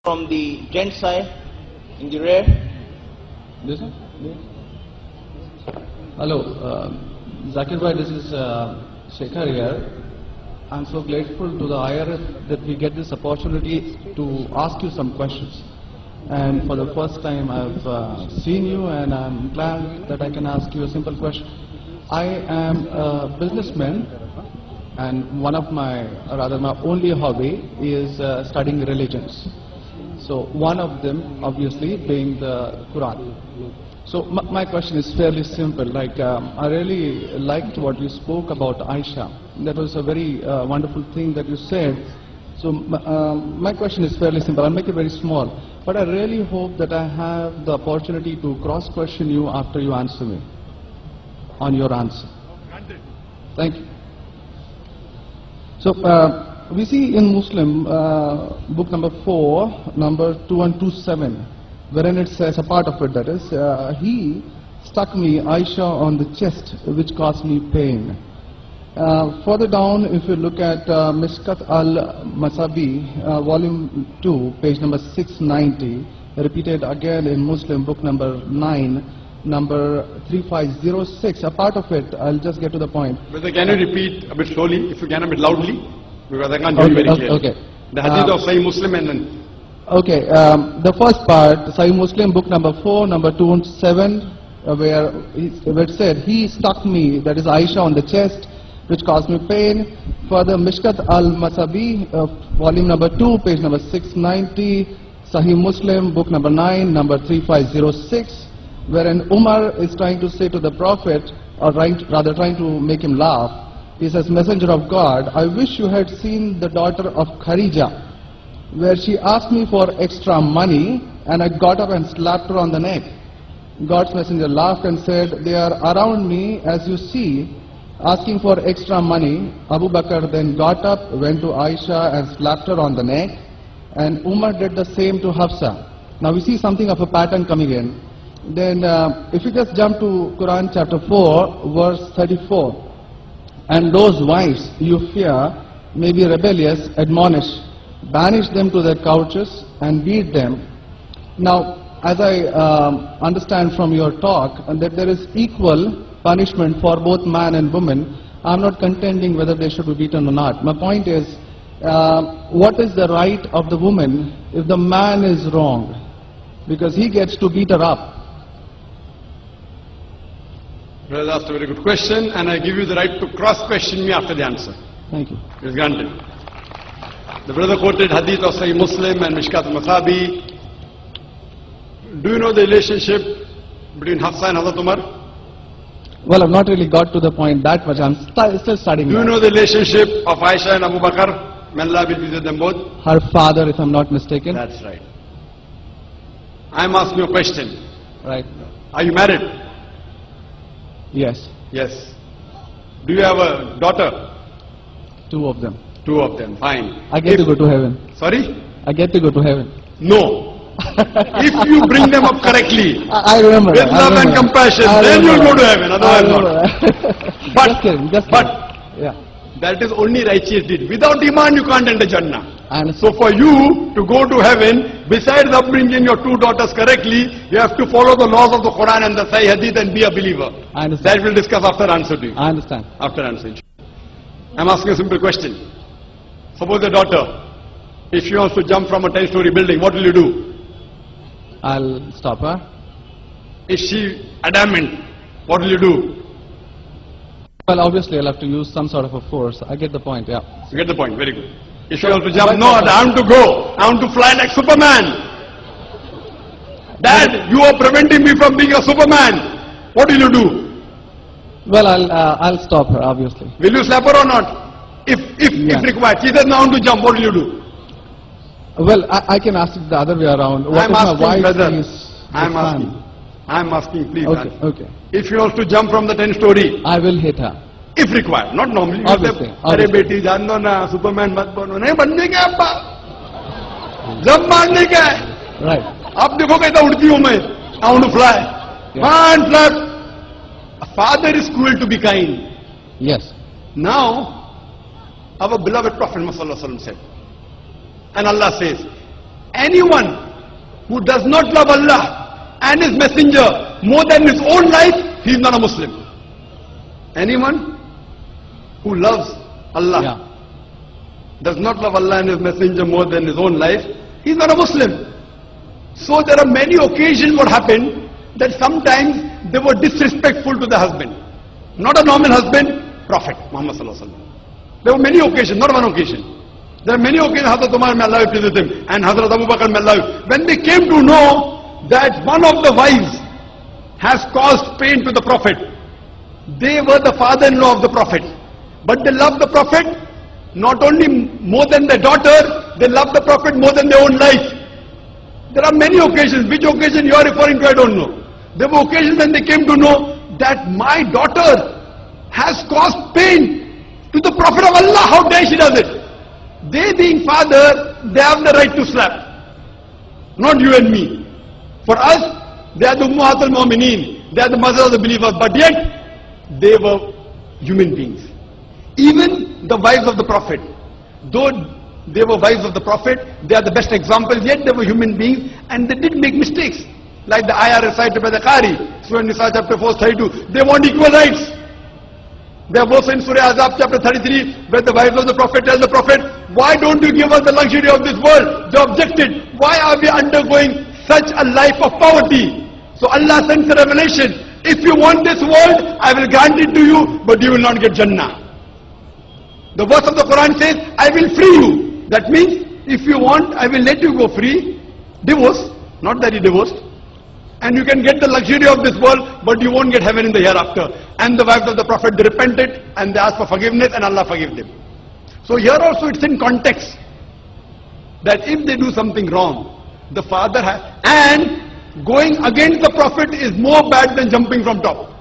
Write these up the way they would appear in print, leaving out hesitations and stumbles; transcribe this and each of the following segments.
From the gent side, in the rear. This one? Hello, Zakir bhai, this is Shekhar here. I'm so grateful to the IRF that we get this opportunity to ask you some questions. And for the first time I've seen you, and I'm glad that I can ask you a simple question. I am a businessman, and one of my only hobby is studying religions. So one of them obviously being the Quran. So my question is fairly simple. Like I really liked what you spoke about Ayesha. That was a very wonderful thing that you said. So my question is fairly simple. I'll make it very small. But I really hope that I have the opportunity to cross-question you after you answer me on your answer. Thank you. So we see in Muslim book number 4, number 2127, wherein it says, a part of it that is, he stuck me, Ayesha, on the chest, which caused me pain. Further down, if you look at Mishkat al-Masabi, volume 2, page number 690, repeated again in Muslim book number 9, number 3506, a part of it, I'll just get to the point. Brother, can you repeat a bit slowly, if you can, a bit loudly? Because I can't hear you very clearly. Okay. The Hadith of Sahih Muslim and then... Okay, the first part, Sahih Muslim, book number 4, number 207, where it said, he stuck me, that is Ayesha, on the chest, which caused me pain. Further, Mishkat al-Masabi, volume number 2, page number 690, Sahih Muslim, book number 9, number 3506, wherein Umar is trying to say to the Prophet, or rather trying to make him laugh. He says, Messenger of God, I wish you had seen the daughter of Khadija, where she asked me for extra money, and I got up and slapped her on the neck. God's messenger laughed and said, they are around me, as you see, asking for extra money. Abu Bakar then got up, went to Ayesha and slapped her on the neck, and Umar did the same to Hafsa. Now we see something of a pattern coming in. Then if you just jump to Quran chapter 4, verse 34, and those wives you fear may be rebellious, admonish, banish them to their couches and beat them. Now, as I understand from your talk, that there is equal punishment for both man and woman. I'm not contending whether they should be beaten or not. My point is, what is the right of the woman if the man is wrong? Because he gets to beat her up. Brother asked a very good question, and I give you the right to cross-question me after the answer. Thank you. It is granted. The brother quoted Hadith of Sahih Muslim and Mishkat al-Masabi. Do you know the relationship between Hafsa and Hazrat Umar? Well, I've not really got to the point that much. I'm still studying. Do you know the relationship of Ayesha and Abu Bakar? May Allah be pleased with them both. Her father, if I'm not mistaken. That's right. I'm asking you a question. Right. Are you married? Yes. Yes. Do you have a daughter? 2 of them. 2 of them. Fine. I get to go to heaven. Sorry? I get to go to heaven. No. If you bring them up correctly, I remember with love and compassion, then you'll go to heaven. Otherwise not. But, just kidding. Yeah. That is only righteous deed. Without iman, you can't enter Jannah. So So for you to go to heaven, besides upbringing your 2 daughters correctly, you have to follow the laws of the Quran and the Sahih Hadith and be a believer. I understand. That we'll discuss after answer to you. I understand. After answering. I'm asking a simple question. Suppose your daughter, if she wants to jump from a 10-story building, what will you do? I'll stop her. Is she adamant? What will you do? Well, obviously I'll have to use some sort of a force. I get the point, yeah. You get the point, very good. If she wants to jump, no, I want to go. I want to fly like Superman. Dad, you are preventing me from being a Superman. What will you do? Well, I'll stop her, obviously. Will you slap her or not? If required. She says, now I want to jump, what will you do? Well, I can ask it the other way around. What I'm if asking, my wife brother. is I'm asking, please. Okay, okay. If she wants to jump from the 10-story, I will hit her. if required, not normally. Obviously. Arey beti, jaan do na, Superman mat bano. Nahi banne ka appa. Jab marne ka hai. Right. Aap dekho kaisa udti hu main. I want to fly. Yeah. Man, fly. A father is cruel to be kind. Yes. Now, our beloved Prophet Muhammad said, and Allah says, anyone who does not love Allah and His Messenger more than his own life, he is not a Muslim. Anyone who loves Allah, does not love Allah and His Messenger more than his own life, he is not a Muslim. So there are many occasions what happened that sometimes they were disrespectful to the husband. Not a normal husband, Prophet Muhammad Sallallahu Alaihi Wasallam. There were many occasions, not one occasion. There are many occasions, Hazrat Umar may Allah be pleased with him, and Hazrat Abu Bakar may Allah. When they came to know that one of the wives has caused pain to the Prophet, they were the father-in-law of the Prophet. But they loved the Prophet not only more than their daughter, they loved the Prophet more than their own life. There are many occasions. Which occasion you are referring to, I don't know. There were occasions when they came to know that my daughter has caused pain to the Prophet of Allah. How dare she does it? They being father, they have the right to slap. Not you and me. For us, they are the Ummahat al-Mu'mineen. They are the mothers of the believers. But yet, they were human beings. Even the wives of the Prophet, though they were wives of the Prophet, they are the best examples, yet they were human beings and they did make mistakes. Like the ayah recited by the Qari, Surah Nisa chapter 4, 32, they want equal rights. They are also in Surah Azab chapter 33, where the wives of the Prophet tell the Prophet, why don't you give us the luxury of this world? They objected, why are we undergoing such a life of poverty? So Allah sends a revelation, if you want this world, I will grant it to you, but you will not get Jannah. The verse of the Quran says, I will free you. That means, if you want, I will let you go free. Divorce, not that you divorced. And you can get the luxury of this world, but you won't get heaven in the hereafter. And the wives of the Prophet, they repented and they asked for forgiveness and Allah forgave them. So here also it's in context that if they do something wrong, the father has, and going against the Prophet is more bad than jumping from top.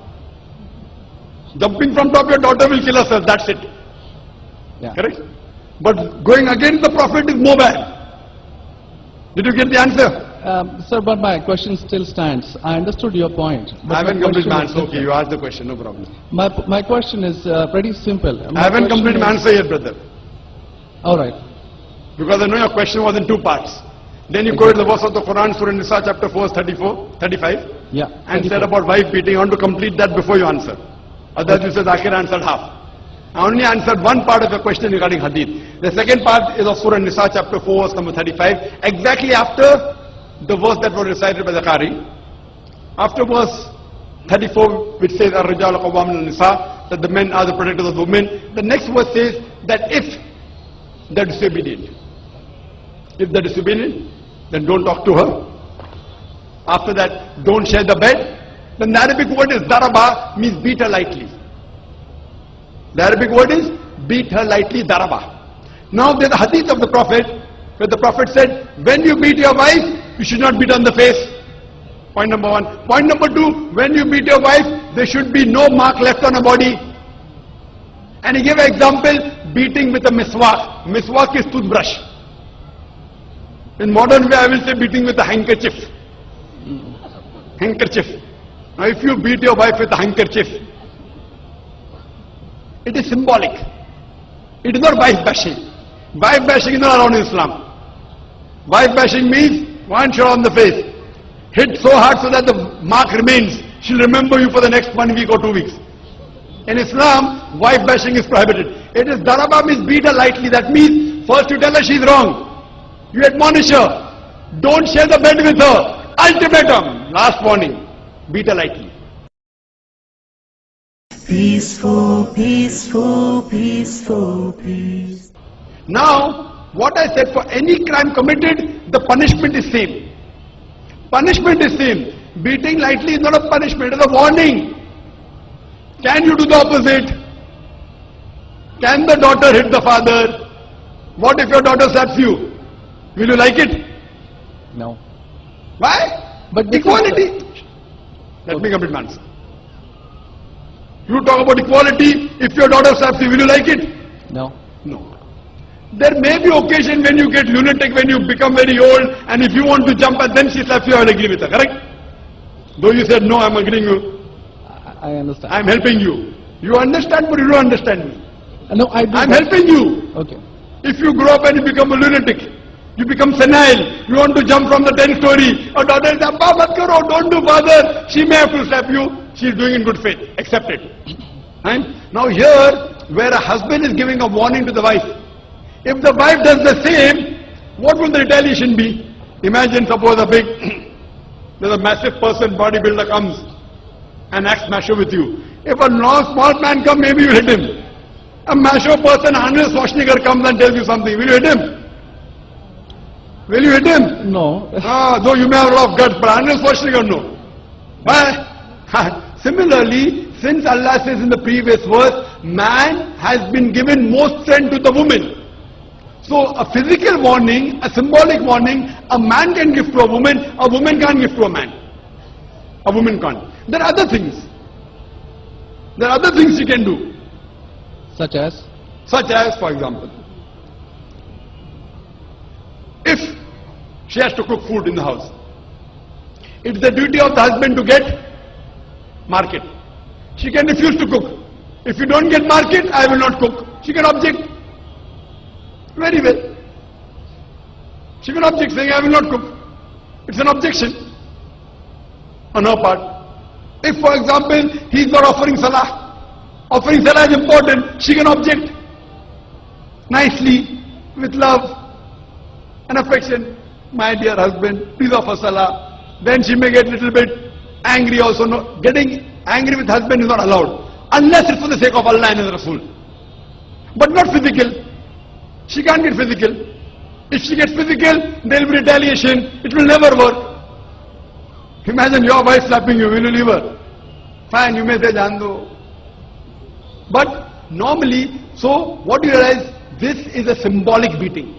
Jumping from top, your daughter will kill herself, that's it. Yeah. Correct? But going against the Prophet is more bad. Did you get the answer? Sir, but my question still stands. I understood your point. I haven't completed my answer. Okay, you asked the question, no problem. My question is pretty simple. I haven't completed my answer yet, brother. Alright. Because I know your question was in two parts. Then you quoted the verse of the Quran, Surah Nisa chapter 4, 35. Yeah. And said about wife beating. I want to complete that before you answer. Otherwise you said Zakir answered half. I only answered one part of your question regarding Hadith. The second part is of Surah Nisa chapter 4, verse number 35. Exactly after the verse that was recited by the Qari. After verse 34, which says, Ar-Rijal Qawwamun al-Nisa, that the men are the protectors of the women. The next verse says that if they're disobedient, then don't talk to her. After that, don't share the bed. Then the Arabic word is daraba, means beat her lightly. The Arabic word is beat her lightly, daraba. Now there's a hadith of the Prophet, where the Prophet said, when you beat your wife, you should not beat on the face. Point number one. Point number two, when you beat your wife, there should be no mark left on her body. And he gave an example, beating with a miswak. Miswak is toothbrush. In modern way, I will say beating with a handkerchief. Handkerchief. Now if you beat your wife with a handkerchief, it is symbolic. It is not wife bashing. Wife bashing is not allowed in Islam. Wife bashing means one shot on the face. Hit so hard so that the mark remains. She'll remember you for the next 1 week or 2 weeks. In Islam, wife bashing is prohibited. It is daraba, means beat her lightly. That means first you tell her she's wrong. You admonish her. Don't share the bed with her. Ultimatum. Last warning. Beat her lightly. Peaceful, peaceful, peaceful, peace. Now, what I said, for any crime committed, the punishment is same. Punishment is same. Beating lightly is not a punishment, it is a warning. Can you do the opposite? Can the daughter hit the father? What if your daughter slaps you? Will you like it? No. Why? But equality. Let me complete my answer. You talk about equality, if your daughter slaps you, will you like it? No. No. There may be occasion when you get lunatic, when you become very old, and if you want to jump and then she slaps you, I will agree with her, correct? Though you said, no, I am agreeing with you. I understand. I am helping you. You understand, but you don't understand me. No, I do. I am helping you. Okay. If you grow up and you become a lunatic, You become senile. You want to jump from the 10th story. Your daughter says, Abba, mat karo, don't do father. She may have to slap you. She is doing in good faith. Accept it. And now here, where a husband is giving a warning to the wife, if the wife does the same, what will the retaliation be? Imagine, suppose there's a massive person, bodybuilder comes and acts macho with you. If a small man comes, maybe you hit him. A macho person, Arnold Schwarzenegger comes and tells you something, will you hit him? Will you hit him? No. Though you may have a lot of guts, but Arnold Schwarzenegger, no. Why? Similarly, since Allah says in the previous verse, man has been given more strength to the woman. So a physical warning, a symbolic warning, a man can give to a woman can't give to a man. A woman can't. There are other things. There are other things she can do. Such as? Such as, for example, if she has to cook food in the house, it's the duty of the husband to get market. She can refuse to cook. If you don't get market, I will not cook. She can object. Very well. She can object saying, I will not cook. It's an objection on her part. If, for example, he is not offering salah is important, she can object nicely, with love and affection. My dear husband, please offer salah. Then she may get a little bit angry also. No, getting angry with husband is not allowed, unless it's for the sake of Allah and His Rasul. But not physical. She can't get physical. If she gets physical, there will be retaliation. It will never work. Imagine your wife slapping you. Will you leave her? Fine, you may say, Jaan do. But normally, so what do you realize? This is a symbolic beating.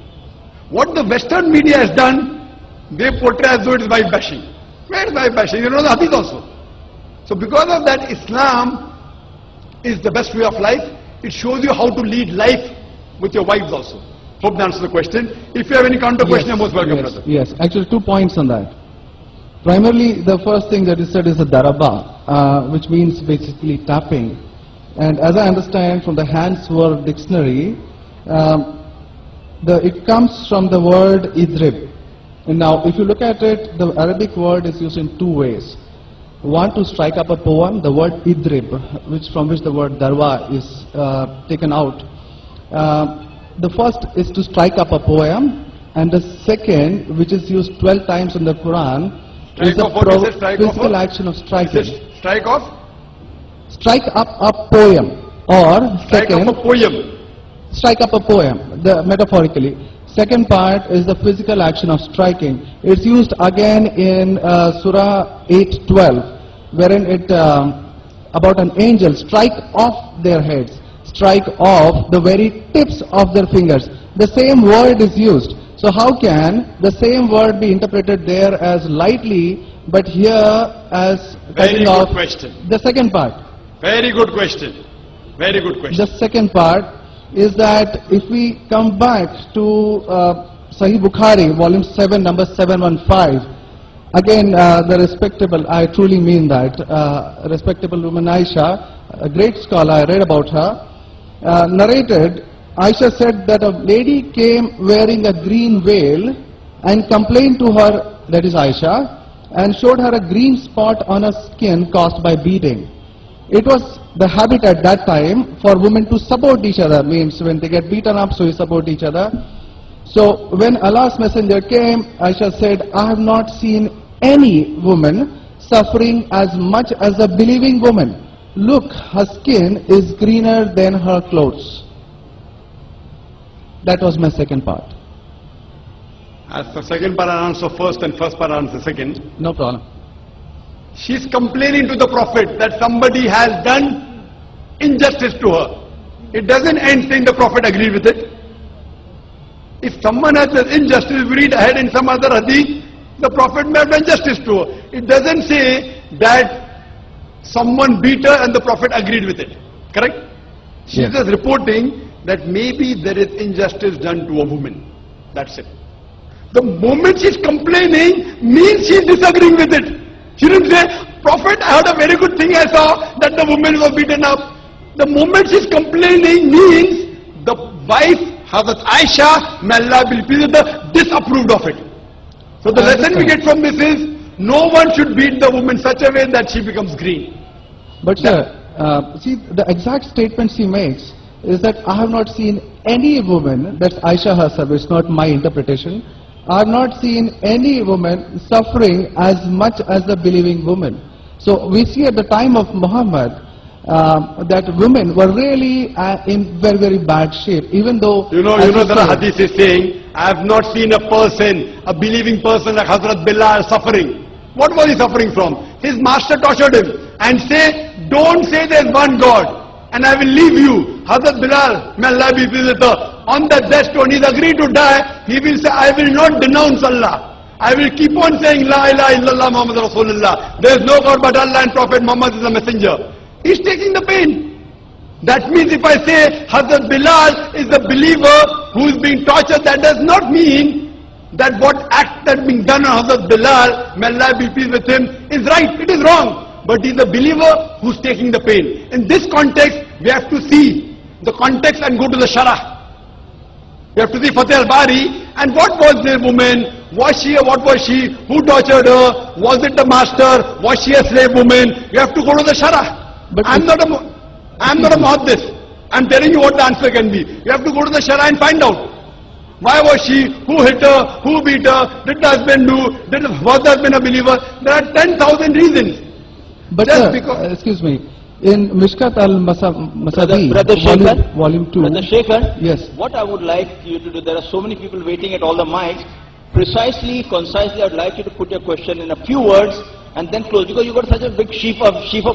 What the Western media has done, they portray as though it is wife bashing. Where is wife bashing? You know the Hadith also. So because of that, Islam is the best way of life. It shows you how to lead life with your wives also. Hope that answers the question. If you have any counter question, you're most welcome, brother. Yes, actually 2 points on that. Primarily, the first thing that is said is a daraba, which means basically tapping. And as I understand from the Hand's Word Dictionary, it comes from the word idrib. And now, if you look at it, the Arabic word is used in 2 ways. One, to strike up a poem, the word idrib, from which the word darwa is taken out. The first is to strike up a poem, and the second, which is used 12 times in the Quran, is the physical action of striking. Strike off? Strike up a poem, or strike up a poem. Strike up a poem, metaphorically. Second part is the physical action of striking. It's used again in Surah 8:12, wherein it about an angel strike off their heads, strike off the very tips of their fingers. The same word is used. So how can the same word be interpreted there as lightly, but here as cutting off? Very good question. The second part. Very good question. Very good question. The second part is that if we come back to Sahih Bukhari, volume 7, number 715, again the respectable, I truly mean that, respectable woman Ayesha, a great scholar, I read about her, narrated, Ayesha said that a lady came wearing a green veil and complained to her, that is Ayesha, and showed her a green spot on her skin caused by beating. It was the habit at that time for women to support each other, means when they get beaten up, so you support each other. So when Allah's messenger came, Ayesha said, I have not seen any woman suffering as much as a believing woman. Look, her skin is greener than her clothes. That was my second part. As the second part I answer first and first part I answer second. No problem. She's complaining to the Prophet that somebody has done injustice to her. It doesn't end saying the Prophet agreed with it. If someone has done injustice, we read ahead in some other hadith, the Prophet may have done justice to her. It doesn't say that someone beat her and the Prophet agreed with it. Correct? She is just reporting that maybe there is injustice done to a woman. That's it. The moment she's complaining means she's disagreeing with it. She didn't say, Prophet, I heard a very good thing I saw, that the woman was beaten up. The moment she's complaining means the wife Hazrat Ayesha, may Allah be pleased with her, disapproved of it. So the lesson we get from this is, no one should beat the woman in such a way that she becomes green. But sir, see, the exact statement she makes is that I have not seen any woman, that's Ayesha herself, it's not my interpretation, I have not seen any woman suffering as much as the believing woman. So we see at the time of Muhammad that women were really in very, very bad shape, even though... You know the Hadith is saying, I have not seen a person, a believing person like Hazrat Bilal suffering. What was he suffering from? His master tortured him and say, don't say there is one God and I will leave you. Hazrat Bilal, may Allah be pleased with her, on the death stone, he is agreed to die. He will say, I will not denounce Allah. I will keep on saying, La ilaha illallah Muhammad Rasulullah. There is no God but Allah and Prophet Muhammad is a messenger. He is taking the pain. That means if I say Hazrat Bilal is the believer who is being tortured, that does not mean that what act that being done on Hazrat Bilal, may Allah be pleased with him, is right. It is wrong. But he is the believer who is taking the pain. In this context, we have to see the context and go to the Sharah. We have to see Fatih al-Bari, and what was the woman? Was she what was she? Who tortured her? Was it the master? Was she a slave woman? You have to go to the Sharah. But I'm not a muhaddith. I'm telling you what the answer can be. You have to go to the Sharah and find out. Why was she? Who hit her? Who beat her? Did the husband do? Was the husband a believer? There are 10,000 reasons. But excuse me, in Mishkat al-Masadi, volume 2. Brother Shekhar, yes. What I would like you to do, there are so many people waiting at all the mics. Precisely, concisely, I would like you to put your question in a few words and then close. Because you got such a big sheaf of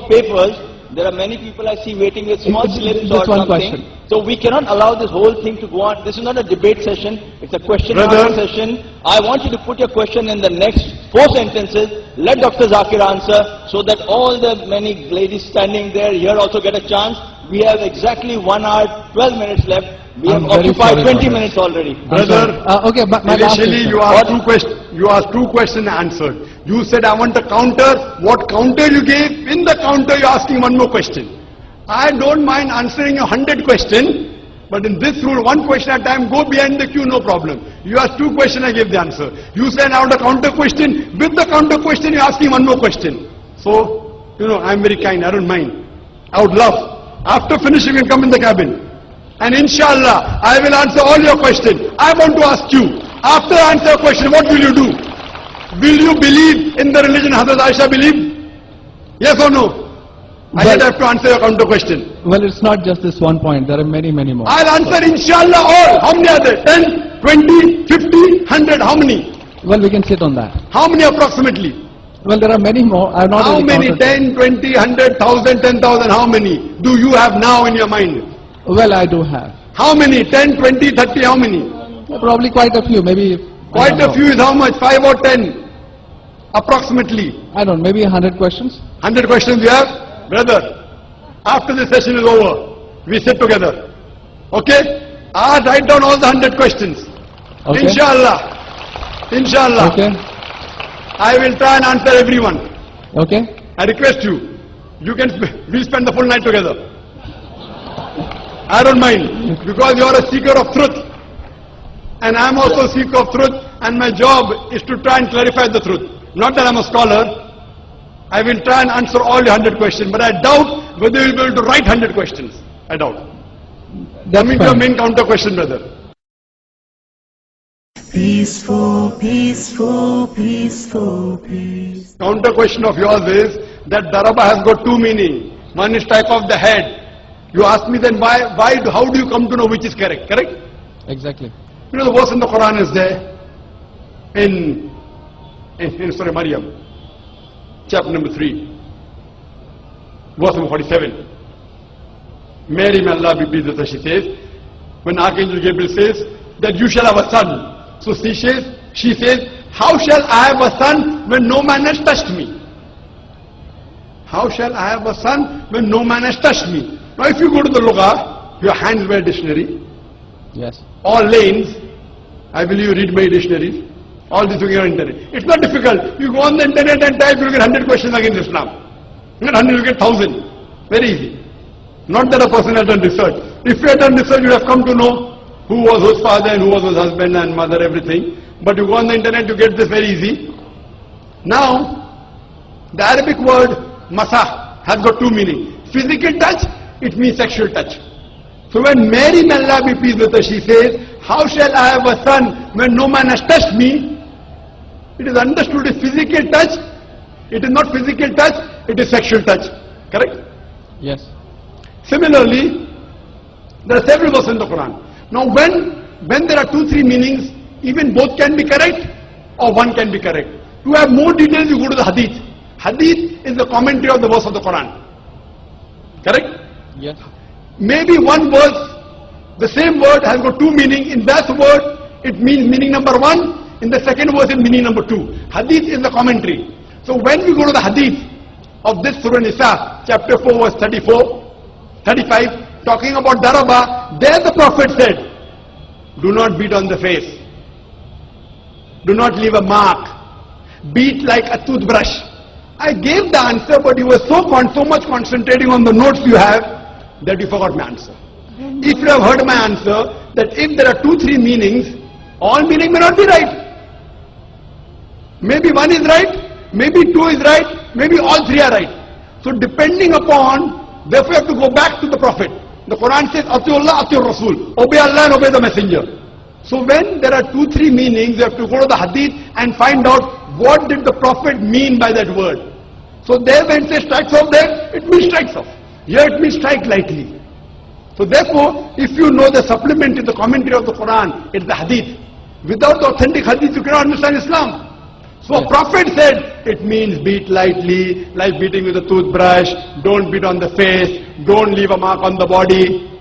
papers. There are many people I see waiting with small slips or something. Question. So we cannot allow this whole thing to go on. This is not a debate session. It's a question and answer session. I want you to put your question in the next 4 sentences. Let Dr. Zakir answer so that all the many ladies standing there here also get a chance. We have exactly 1 hour, 12 minutes left. We have occupied 20 minutes already. Brother, okay, but initially you asked 2 questions answered. You said I want a counter. What counter you gave? In the counter you are asking 1 more question. I don't mind answering a 100 questions, but in this rule, 1 question at a time, go behind the queue, no problem. You asked 2 questions, I gave the answer. You said I want a counter question. With the counter question, you are asking 1 more question. So, I am very kind, I don't mind. I would love. After finishing, you can come in the cabin. And inshallah, I will answer all your questions. I want to ask you, after I answer your question, what will you do? Will you believe in the religion Hazrat Ayesha believed? Yes or no? I just have to answer your counter question. Well, it's not just this 1 point. There are many, many more. I'll answer inshallah all. How many are there? 10, 20, 50, 100, how many? Well, we can sit on that. How many approximately? Well, there are many more. I have not How many? 10, 20, 100, 1,000, 10,000, how many do you have now in your mind? Well, I do have. How many? 10, 20, 30, how many? Probably quite a few, maybe. Quite a few is how much? 5 or 10? Approximately. I don't know, maybe 100 questions? 100 questions you have? Brother, after this session is over, we sit together. Okay? I'll write down all the 100 questions. Okay. Inshallah. Inshallah. Okay. I will try and answer everyone. Okay. I request you. We'll spend the full night together. I don't mind, because you are a seeker of truth. And I am also a seeker of truth, and my job is to try and clarify the truth. Not that I am a scholar. I will try and answer all your 100 questions, but I doubt whether you will be able to write 100 questions. I doubt. Coming to your main counter question, brother. Peaceful, peaceful, peaceful, peace. Counter question of yours is that daraba has got 2 meanings. One is type of the head. You ask me then how do you come to know which is correct? Correct? Exactly. The verse in the Qur'an is there in Surah Maryam, chapter number 3, verse number 47. Mary, may Allah be pleased with her, she says, when Archangel Gabriel says that you shall have a son. So she says, how shall I have a son when no man has touched me? How shall I have a son when no man has touched me? Now if you go to the Lugha, your hands were dictionary. Yes. All lanes, I believe you read my dictionaries. All this you get on internet. It's not difficult. You go on the internet and type, you get 100 questions against Islam. You get 100, you get 1,000. Very easy. Not that a person has done research. If you had done research, you would have come to know who was whose father and who was whose husband and mother, everything. But you go on the internet, you get this very easy. Now, the Arabic word masa has got two meanings. Physical touch, it means sexual touch. So when Mary, may Allah be pleased with her, she says, how shall I have a son when no man has touched me? It is understood as physical touch. It is not physical touch, it is sexual touch. Correct? Yes. Similarly, there are several verses in the Quran. Now when there are 2-3 meanings, even both can be correct or one can be correct. To have more details, you go to the Hadith. Hadith is the commentary of the verse of the Quran. Correct? Yes. Maybe one verse, the same word has got two meanings. In that word, it means meaning number 1. In the second verse, it meaning number 2. Hadith is the commentary. So when we go to the Hadith of this Surah Nisa, chapter 4, verse 35, talking about Daraba, there the Prophet said, do not beat on the face. Do not leave a mark. Beat like a toothbrush. I gave the answer, but you were so much concentrating on the notes you have that you forgot my answer. If you have heard my answer, that if there are 2-3 meanings, all meaning may not be right. Maybe one is right, maybe 2 is right, maybe all 3 are right. So depending upon, therefore you have to go back to the Prophet. The Quran says, Atiullah, Atiur Rasul. Obey Allah and obey the Messenger. So when there are 2-3 meanings, you have to go to the Hadith and find out what did the Prophet mean by that word. So there when it says strikes off there, it means strikes off. Here it means strike lightly. So therefore, if you know the supplement to the commentary of the Quran, it's the Hadith. Without the authentic Hadith, you cannot understand Islam. So a Prophet said, it means beat lightly, like beating with a toothbrush, don't beat on the face, don't leave a mark on the body.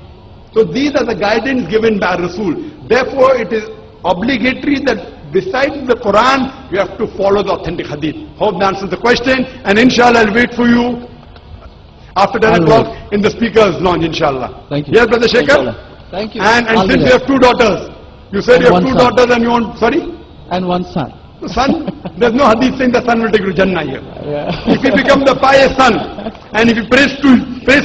So these are the guidance given by Rasul. Therefore, it is obligatory that besides the Quran, you have to follow the authentic Hadith. Hope that answers the question, and inshallah I'll wait for you after 10 o'clock in the speaker's lounge, inshallah. Thank you. Yes, Brother Shekhar? Thank you. And since you have 2 daughters, you said you have 2 daughters and you want, sorry? And one son. The son, there's no hadith saying the son will take you to Jannah here. Yeah. If he becomes the pious son, and if he prays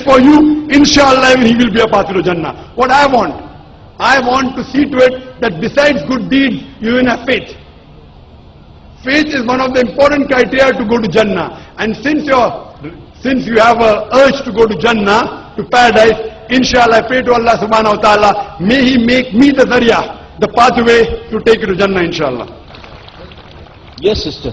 for you, inshallah he will be a path to Jannah. What I want to see to it that besides good deeds, you will have faith. Faith is one of the important criteria to go to Jannah. And since you have an urge to go to Jannah, to paradise, inshallah I pray to Allah subhanahu wa ta'ala, may He make me the zarya, the pathway to take you to Jannah, inshallah. Yes, sister.